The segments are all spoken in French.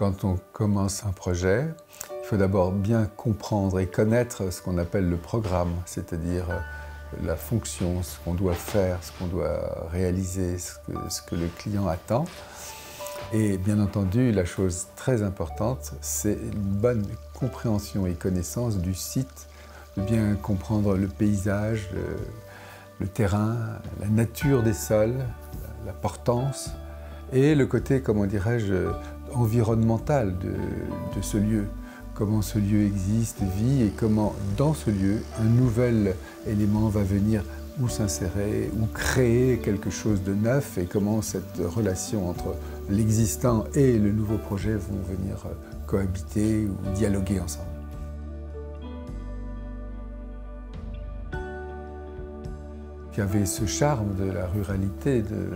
Quand on commence un projet, il faut d'abord bien comprendre et connaître ce qu'on appelle le programme, c'est-à-dire la fonction, ce qu'on doit faire, ce qu'on doit réaliser, ce que le client attend. Et bien entendu, la chose très importante, c'est une bonne compréhension et connaissance du site, de bien comprendre le paysage, le terrain, la nature des sols, la portance et le côté, comment dirais-je, environnemental de ce lieu. Comment ce lieu existe, vit et comment, dans ce lieu, un nouvel élément va venir ou s'insérer ou créer quelque chose de neuf et comment cette relation entre l'existant et le nouveau projet vont venir cohabiter ou dialoguer ensemble. Il y avait ce charme de la ruralité de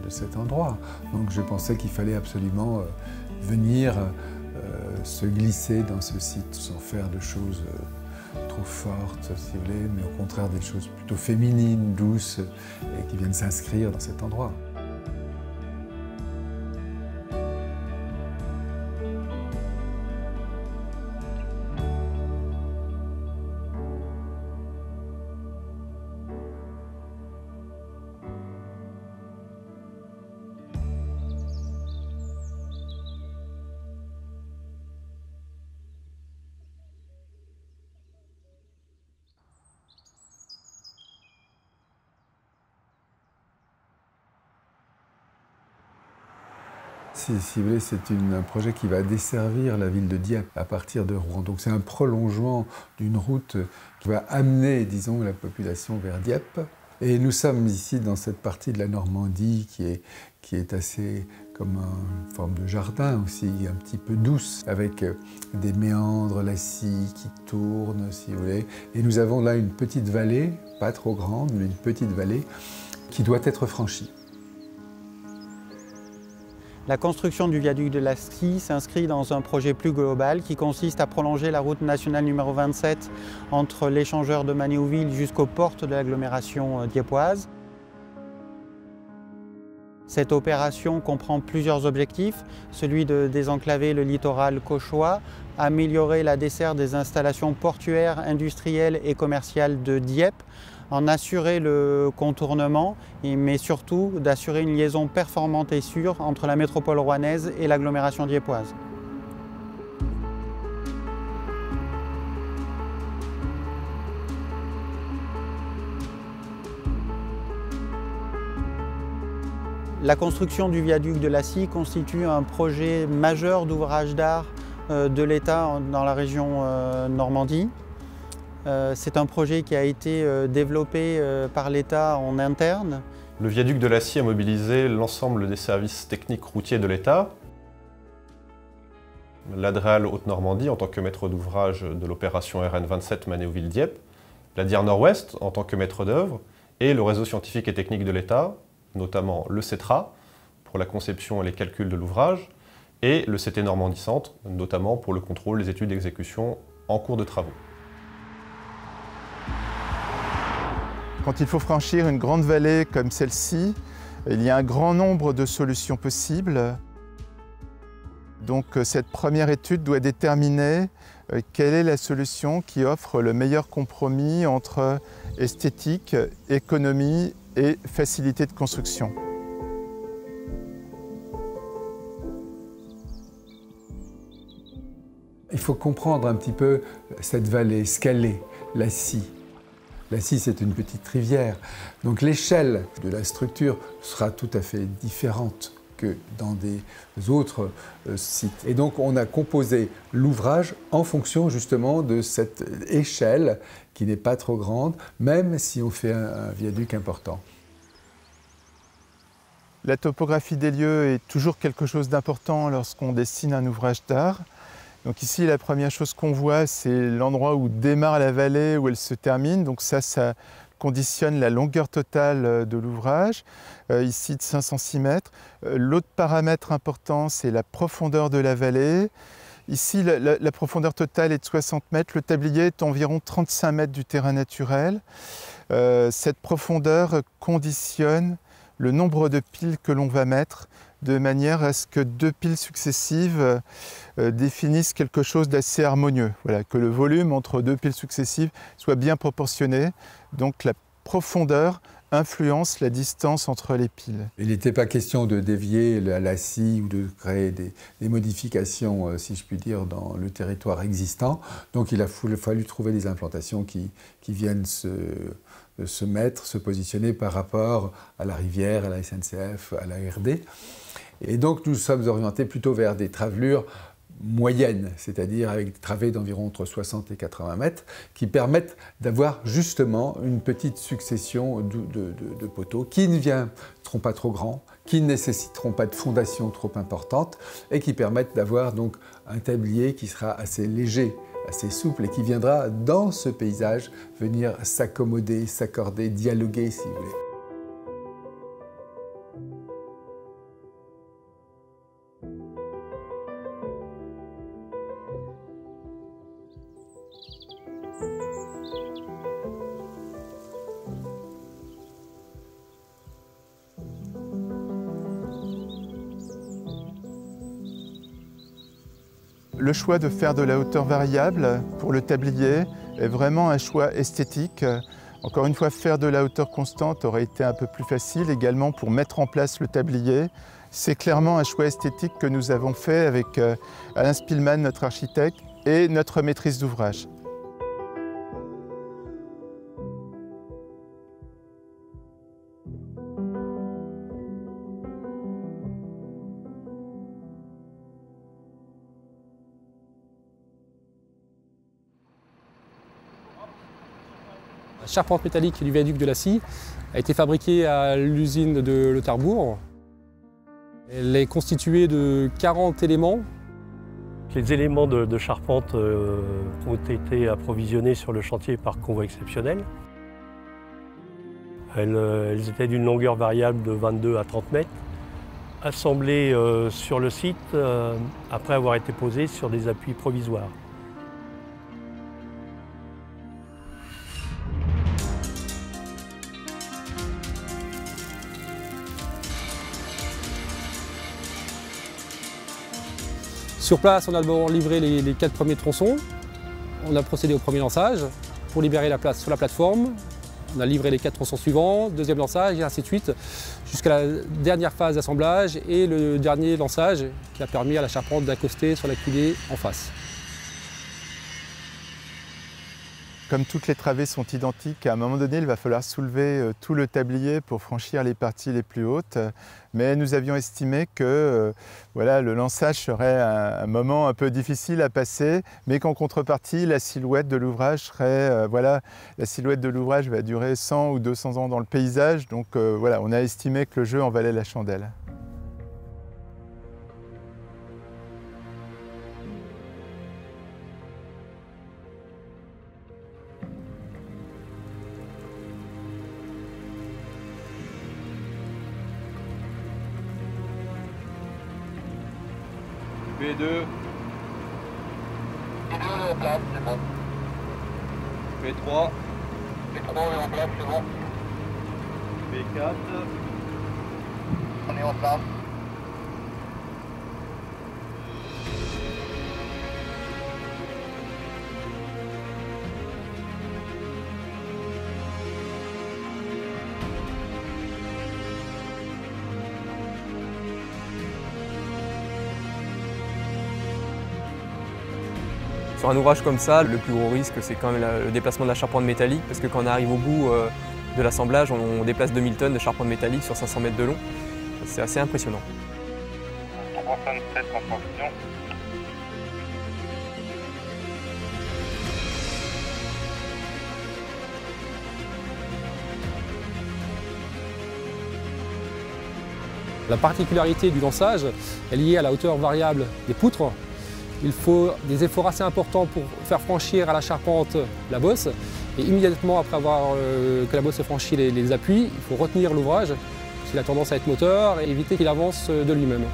cet endroit. Donc je pensais qu'il fallait absolument venir se glisser dans ce site sans faire de choses trop fortes, si vous voulez, mais au contraire des choses plutôt féminines, douces, et qui viennent s'inscrire dans cet endroit. Si vous voulez, c'est un projet qui va desservir la ville de Dieppe à partir de Rouen. Donc c'est un prolongement d'une route qui va amener, disons, la population vers Dieppe. Et nous sommes ici dans cette partie de la Normandie qui est assez comme une forme de jardin aussi, un petit peu douce, avec des méandres, la scie qui tourne, si vous voulez. Et nous avons là une petite vallée, pas trop grande, mais une petite vallée qui doit être franchie. La construction du viaduc de la Scie s'inscrit dans un projet plus global qui consiste à prolonger la route nationale numéro 27 entre l'échangeur de Manéouville jusqu'aux portes de l'agglomération dieppoise. Cette opération comprend plusieurs objectifs, celui de désenclaver le littoral cauchois, améliorer la desserte des installations portuaires, industrielles et commerciales de Dieppe, en assurer le contournement, mais surtout d'assurer une liaison performante et sûre entre la métropole rouennaise et l'agglomération dieppoise. La construction du viaduc de la Scie constitue un projet majeur d'ouvrage d'art de l'État dans la région Normandie. C'est un projet qui a été développé par l'État en interne. Le viaduc de la Scie a mobilisé l'ensemble des services techniques routiers de l'État. L'Adréal Haute-Normandie en tant que maître d'ouvrage de l'opération RN 27 Manéouville-Dieppe, la DIR Nord-Ouest en tant que maître d'œuvre et le réseau scientifique et technique de l'État, notamment le CETRA pour la conception et les calculs de l'ouvrage et le CT Normandie Centre, notamment pour le contrôle des études d'exécution en cours de travaux. Quand il faut franchir une grande vallée comme celle-ci, il y a un grand nombre de solutions possibles. Donc cette première étude doit déterminer quelle est la solution qui offre le meilleur compromis entre esthétique, économie et facilité de construction. Il faut comprendre un petit peu cette vallée, ce qu'elle est, la Scie. La Scie, c'est une petite rivière. Donc l'échelle de la structure sera tout à fait différente que dans des autres sites. Et donc on a composé l'ouvrage en fonction justement de cette échelle qui n'est pas trop grande, même si on fait un viaduc important. La topographie des lieux est toujours quelque chose d'important lorsqu'on dessine un ouvrage d'art. Donc ici, la première chose qu'on voit, c'est l'endroit où démarre la vallée, où elle se termine. Donc ça conditionne la longueur totale de l'ouvrage, ici de 506 mètres. L'autre paramètre important, c'est la profondeur de la vallée. Ici, la profondeur totale est de 60 mètres. Le tablier est environ 35 mètres du terrain naturel. Cette profondeur conditionne le nombre de piles que l'on va mettre de manière à ce que deux piles successives définissent quelque chose d'assez harmonieux. Voilà, que le volume entre deux piles successives soit bien proportionné, donc la profondeur influence la distance entre les piles. Il n'était pas question de dévier la scie ou de créer des modifications, si je puis dire, dans le territoire existant. Donc il a fallu trouver des implantations qui viennent se mettre, se positionner par rapport à la rivière, à la SNCF, à la RD. Et donc nous sommes orientés plutôt vers des travelures moyennes, c'est-à-dire avec des travées d'environ entre 60 et 80 mètres, qui permettent d'avoir justement une petite succession de poteaux qui ne seront pas trop grands, qui ne nécessiteront pas de fondation trop importante et qui permettent d'avoir donc un tablier qui sera assez léger, assez souple et qui viendra dans ce paysage venir s'accommoder, s'accorder, dialoguer si vous voulez. Le choix de faire de la hauteur variable pour le tablier est vraiment un choix esthétique. Encore une fois, faire de la hauteur constante aurait été un peu plus facile également pour mettre en place le tablier. C'est clairement un choix esthétique que nous avons fait avec Alain Spielmann, notre architecte, et notre maîtrise d'ouvrage. La charpente métallique du viaduc de la Scie a été fabriquée à l'usine de Le Tarbourg. Elle est constituée de 40 éléments. Les éléments de charpente ont été approvisionnés sur le chantier par convoi exceptionnel. Elles étaient d'une longueur variable de 22 à 30 mètres, assemblées sur le site après avoir été posées sur des appuis provisoires. Sur place, on a d'abord livré les 4 premiers tronçons. On a procédé au premier lançage pour libérer la place sur la plateforme. On a livré les 4 tronçons suivants, deuxième lançage et ainsi de suite, jusqu'à la dernière phase d'assemblage et le dernier lançage qui a permis à la charpente d'accoster sur la culée en face. Comme toutes les travées sont identiques, à un moment donné, il va falloir soulever tout le tablier pour franchir les parties les plus hautes. Mais nous avions estimé que voilà, le lançage serait un moment un peu difficile à passer, mais qu'en contrepartie, la silhouette de l'ouvrage serait, la silhouette de l'ouvrage va durer 100 ou 200 ans dans le paysage. Donc voilà, on a estimé que le jeu en valait la chandelle. B2. B2 est en place, c'est bon. B3. B3 est en place, c'est bon. B4. On est en place. Sur un ouvrage comme ça, le plus gros risque, c'est quand même le déplacement de la charpente métallique, parce que quand on arrive au bout de l'assemblage, on déplace 2000 tonnes de charpente métallique sur 500 mètres de long. C'est assez impressionnant. 307 en transition. La particularité du lançage est liée à la hauteur variable des poutres. Il faut des efforts assez importants pour faire franchir à la charpente la bosse. Et immédiatement après avoir que la bosse ait franchi les appuis, il faut retenir l'ouvrage, s'il a tendance à être moteur, et éviter qu'il avance de lui-même.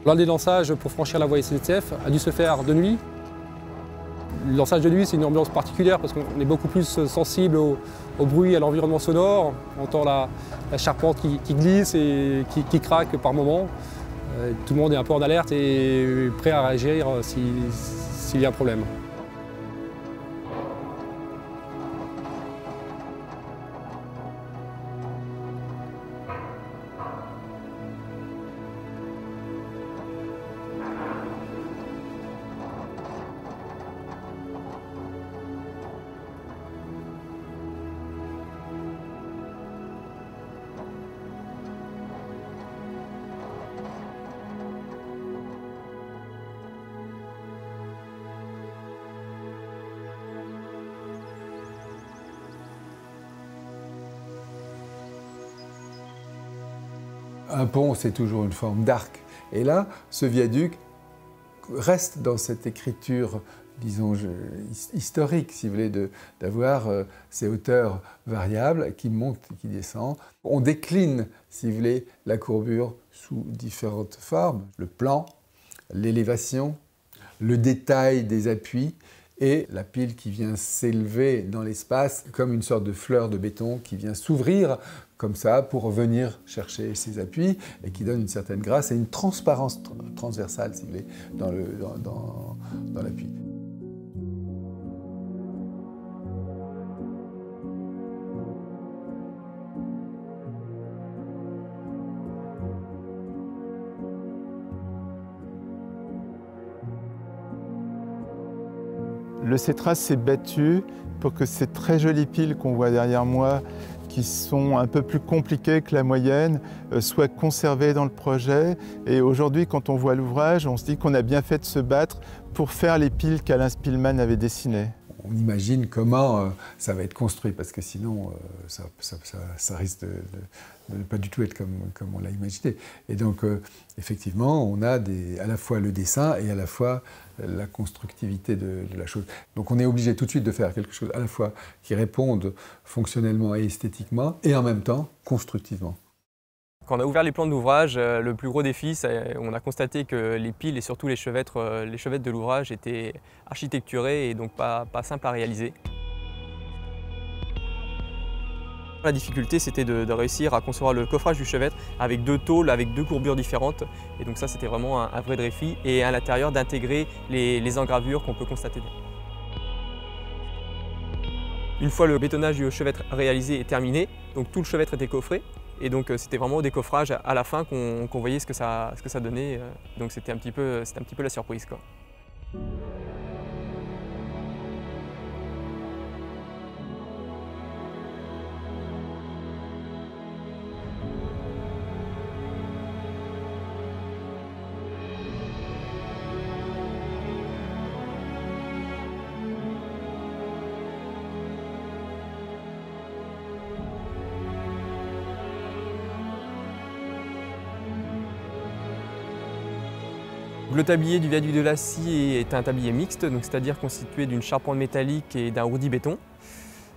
L'un des lançages pour franchir la voie SNCF a dû se faire de nuit. Le lançage de nuit, c'est une ambiance particulière parce qu'on est beaucoup plus sensible au bruit, à l'environnement sonore. On entend la charpente qui glisse et qui craque par moments. Tout le monde est un peu en alerte et prêt à réagir s'il y a un problème. Un pont, c'est toujours une forme d'arc. Et là, ce viaduc reste dans cette écriture, disons, historique, si vous voulez, d'avoir ces hauteurs variables qui montent et qui descendent. On décline, si vous voulez, la courbure sous différentes formes. Le plan, l'élévation, le détail des appuis et la pile qui vient s'élever dans l'espace comme une sorte de fleur de béton qui vient s'ouvrir comme ça pour venir chercher ses appuis et qui donne une certaine grâce et une transparence transversale, si vous voulez, dans l'appui. Le CETRA s'est battu pour que ces très jolies piles qu'on voit derrière moi, qui sont un peu plus compliquées que la moyenne, soient conservées dans le projet. Et aujourd'hui, quand on voit l'ouvrage, on se dit qu'on a bien fait de se battre pour faire les piles qu'Alain Spillmann avait dessinées. On imagine comment ça va être construit, parce que sinon, ça risque de ne pas du tout être comme on l'a imaginé. Et donc, effectivement, on a à la fois le dessin et à la fois la constructivité de la chose. Donc on est obligé tout de suite de faire quelque chose à la fois qui réponde fonctionnellement et esthétiquement, et en même temps constructivement. Quand on a ouvert les plans de l'ouvrage, le plus gros défi, on a constaté que les piles et surtout les chevettes de l'ouvrage étaient architecturées et donc pas simples à réaliser. La difficulté, c'était de réussir à concevoir le coffrage du chevette avec deux tôles, avec deux courbures différentes. Et donc ça, c'était vraiment un vrai défi. Et à l'intérieur, d'intégrer les engravures qu'on peut constater. Une fois le bétonnage du chevette réalisé et terminé, donc tout le chevette était coffré. Et donc c'était vraiment au décoffrage à la fin qu'on voyait ce que ça donnait. Donc c'était un petit peu la surprise, quoi. Le tablier du viaduc de la Scie est un tablier mixte, c'est-à-dire constitué d'une charpente métallique et d'un roudi béton.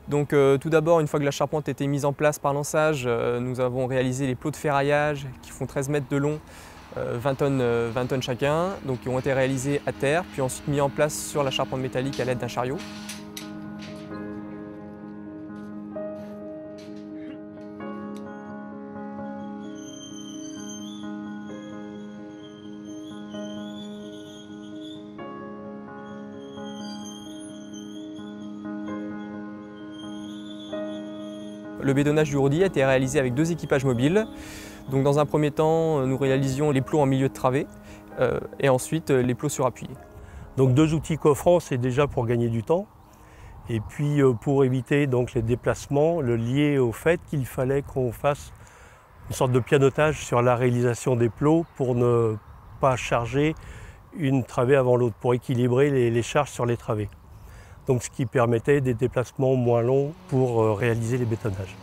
Donc, tout d'abord, une fois que la charpente a été mise en place par lançage, nous avons réalisé les plots de ferraillage qui font 13 mètres de long, 20 tonnes chacun, donc qui ont été réalisés à terre, puis ensuite mis en place sur la charpente métallique à l'aide d'un chariot. Le bétonnage du roudi a été réalisé avec deux équipages mobiles. Donc dans un premier temps, nous réalisions les plots en milieu de travée et ensuite les plots surappuyés. Donc deux outils coffrants, c'est déjà pour gagner du temps. Et puis pour éviter donc les déplacements, le lié au fait qu'il fallait qu'on fasse une sorte de pianotage sur la réalisation des plots pour ne pas charger une travée avant l'autre, pour équilibrer les charges sur les travées. Donc ce qui permettait des déplacements moins longs pour réaliser les bétonnages.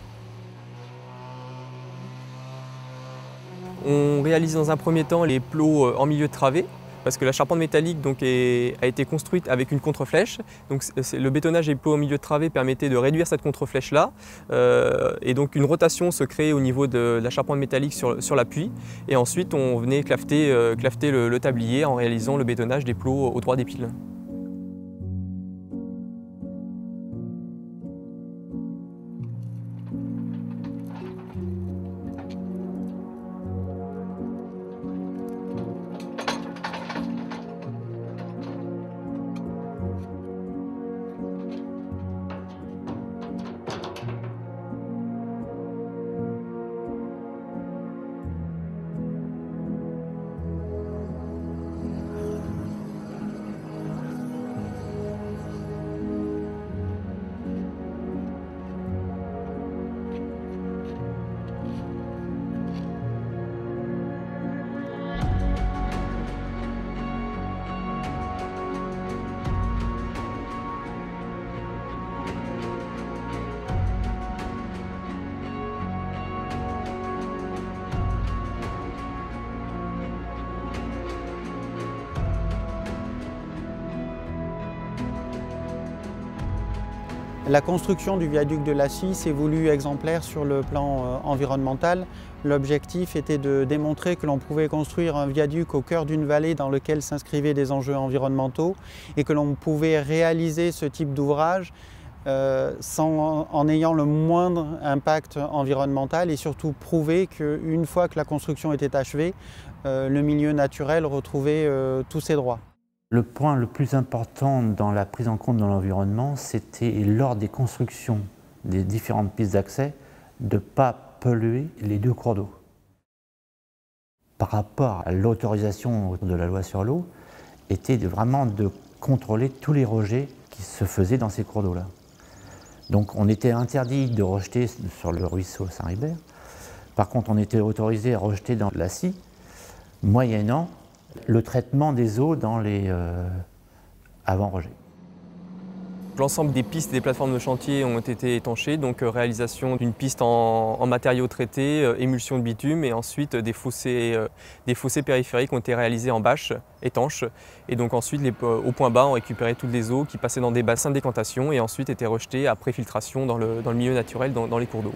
On réalise dans un premier temps les plots en milieu de travée. Parce que la charpente métallique donc, a été construite avec une contreflèche. Donc, le bétonnage et au milieu de travée permettait de réduire cette contreflèche-là. Et donc une rotation se créait au niveau de la charpente métallique sur l'appui. Et ensuite on venait clafeter le tablier en réalisant le bétonnage des plots au droit des piles. La construction du viaduc de la Scie s'est voulue exemplaire sur le plan environnemental. L'objectif était de démontrer que l'on pouvait construire un viaduc au cœur d'une vallée dans lequel s'inscrivaient des enjeux environnementaux et que l'on pouvait réaliser ce type d'ouvrage en ayant le moindre impact environnemental et surtout prouver qu'une fois que la construction était achevée, le milieu naturel retrouvait tous ses droits. Le point le plus important dans la prise en compte de l'environnement, c'était lors des constructions des différentes pistes d'accès, de ne pas polluer les deux cours d'eau. Par rapport à l'autorisation de la loi sur l'eau, était vraiment de contrôler tous les rejets qui se faisaient dans ces cours d'eau-là. Donc on était interdit de rejeter sur le ruisseau Saint-Ribert. Par contre, on était autorisé à rejeter dans la Scie, moyennant le traitement des eaux dans les avant-rejets. L'ensemble des pistes et des plateformes de chantier ont été étanchées, donc réalisation d'une piste en matériaux traités, émulsion de bitume et ensuite des fossés périphériques ont été réalisés en bâches étanches. Et donc ensuite, au point bas, on récupérait toutes les eaux qui passaient dans des bassins de décantation et ensuite étaient rejetées après filtration dans le milieu naturel, dans les cours d'eau.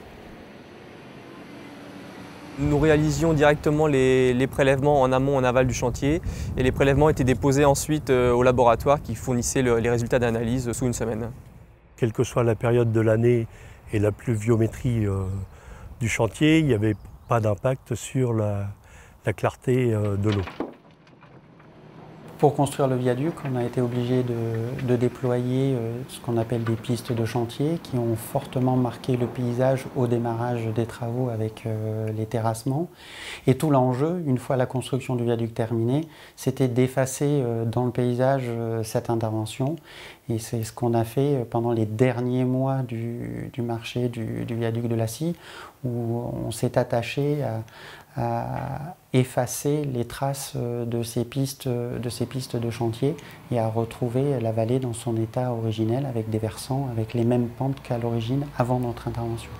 Nous réalisions directement les prélèvements en amont, en aval du chantier et les prélèvements étaient déposés ensuite au laboratoire qui fournissait les résultats d'analyse sous une semaine. Quelle que soit la période de l'année et la pluviométrie du chantier, il n'y avait pas d'impact sur la clarté de l'eau. Pour construire le viaduc, on a été obligé de déployer ce qu'on appelle des pistes de chantier qui ont fortement marqué le paysage au démarrage des travaux avec les terrassements. Et tout l'enjeu, une fois la construction du viaduc terminée, c'était d'effacer dans le paysage cette intervention. Et c'est ce qu'on a fait pendant les derniers mois du marché du viaduc de la Scie, où on s'est attaché à effacer les traces de ces pistes de chantier et à retrouver la vallée dans son état originel avec des versants, avec les mêmes pentes qu'à l'origine avant notre intervention.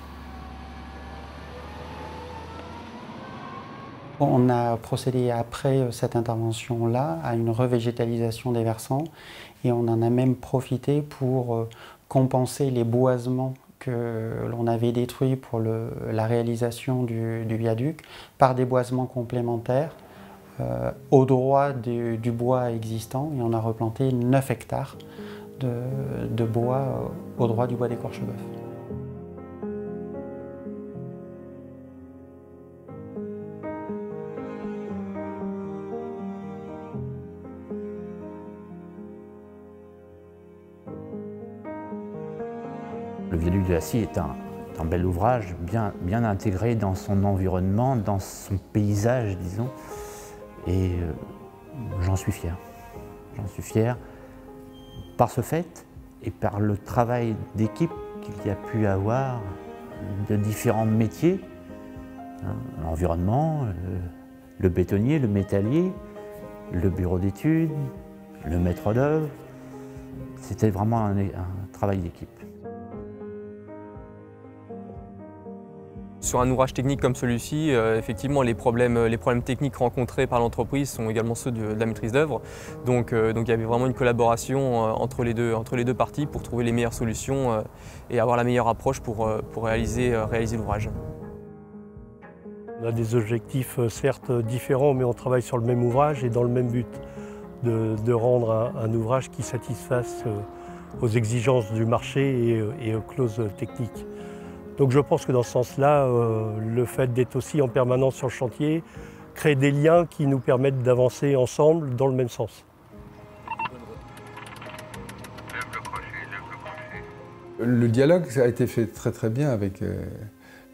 On a procédé après cette intervention-là à une revégétalisation des versants et on en a même profité pour compenser les boisements que l'on avait détruits pour la réalisation du viaduc par des boisements complémentaires au droit du bois existant et on a replanté 9 hectares de bois au droit du bois d'Écorchebœuf. Le viaduc de la Scie est un bel ouvrage, bien intégré dans son environnement, dans son paysage, disons. Et j'en suis fier. J'en suis fier par ce fait et par le travail d'équipe qu'il y a pu avoir de différents métiers. L'environnement, le bétonnier, le métallier, le bureau d'études, le maître d'œuvre. C'était vraiment un travail d'équipe. Sur un ouvrage technique comme celui-ci, effectivement, les problèmes techniques rencontrés par l'entreprise sont également ceux de la maîtrise d'œuvre. Donc il y avait vraiment une collaboration entre les deux parties pour trouver les meilleures solutions et avoir la meilleure approche pour réaliser l'ouvrage. On a des objectifs certes différents, mais on travaille sur le même ouvrage et dans le même but, de rendre un ouvrage qui satisfasse aux exigences du marché et aux clauses techniques. Donc je pense que dans ce sens-là, le fait d'être aussi en permanence sur le chantier crée des liens qui nous permettent d'avancer ensemble dans le même sens. Le dialogue ça a été fait très bien avec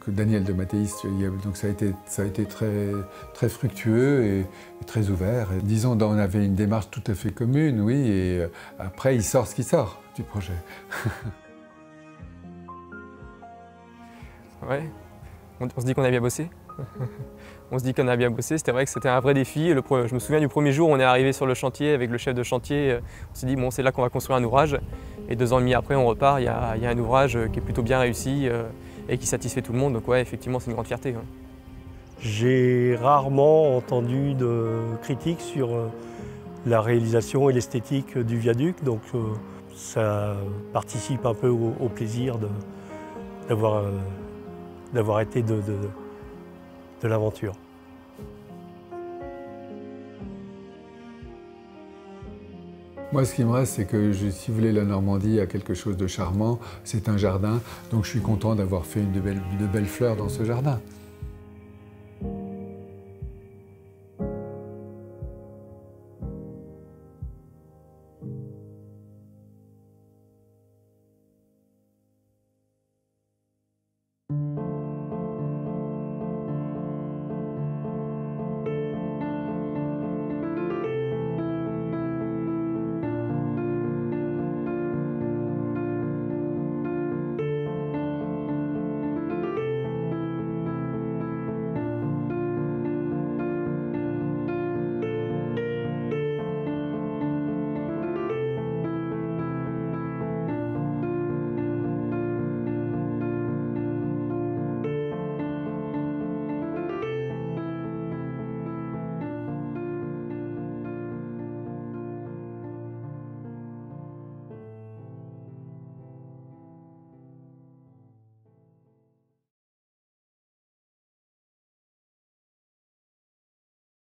Daniel de Mathéis. Donc ça a été très fructueux et très ouvert. Et disons, on avait une démarche tout à fait commune, oui, et après il sort ce qui sort du projet. Ouais, on se dit qu'on a bien bossé. On se dit qu'on a bien bossé, c'était vrai que c'était un vrai défi. Je me souviens du premier jour où on est arrivé sur le chantier avec le chef de chantier, on s'est dit bon c'est là qu'on va construire un ouvrage. Et 2 ans et demi après on repart, il y a un ouvrage qui est plutôt bien réussi et qui satisfait tout le monde. Donc ouais, effectivement c'est une grande fierté. Ouais. J'ai rarement entendu de critiques sur la réalisation et l'esthétique du viaduc, donc ça participe un peu au plaisir d'avoir été de l'aventure. Moi, ce qui me reste, c'est que, si vous voulez, la Normandie a quelque chose de charmant. C'est un jardin, donc je suis content d'avoir fait de belles fleurs dans ce jardin.